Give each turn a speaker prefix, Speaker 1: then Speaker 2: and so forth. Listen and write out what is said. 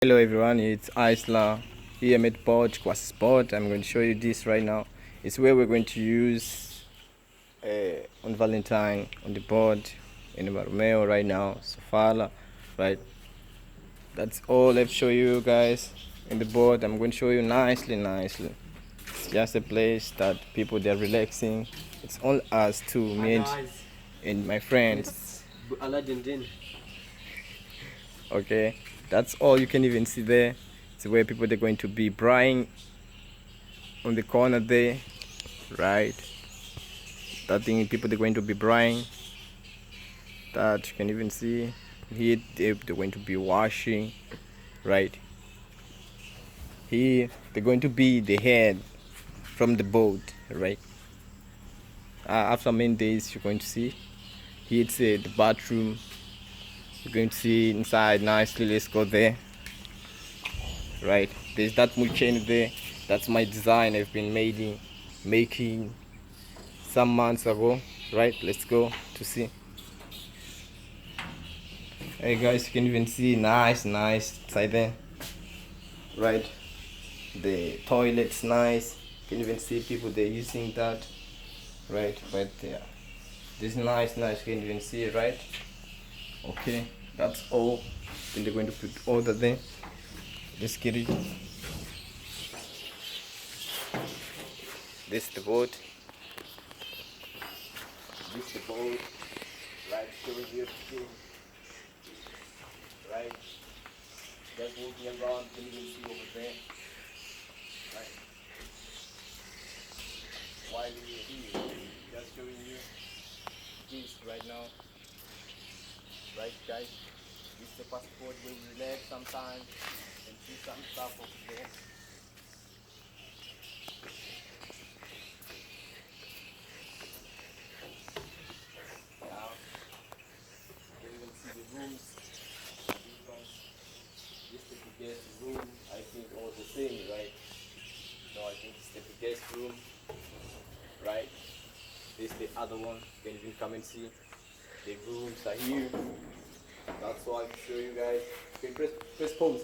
Speaker 1: Hello everyone, it's Isla here at Bout Sport. I'm going to show you this right now. It's where we're going to use on Valentine on the board in Marromeu right now, Sofala, right? That's all I've show you guys in the board. I'm going to show you nicely. It's just a place that people they're relaxing. It's all us two, me and my friends. Okay, that's all you can even see there. It's where people they're going to be buying on the corner there, right? That thing people they're going to be buying, that you can even see here. They're going to be washing, right? Here they're going to be the head from the boat, right? After many days you're going to see here it's the bathroom. You're going to see inside nicely. Let's go there, right? There's that much chain there. That's my design I've been making some months ago, right? Let's go to see. Hey guys, you can even see nice inside there, right? The toilet's nice. You can even see people they're using that, right there. This nice you can even see it, right? Okay, that's all. Then they're going to put all that there. Let's get it. This is the boat. This is the boat, right? Showing you everything, right? Just walking around, you can even see over there, right? While we're here, just showing you this right now, right guys? This is the passport where we relax sometimes and see some stuff over there. Now, you can even see the rooms. This is the biggest room, I think all the same, right? No, I think it's the biggest room, right? This is the other one, you can even come and see. The rooms are here. That's all I can show you guys. Okay, press pause.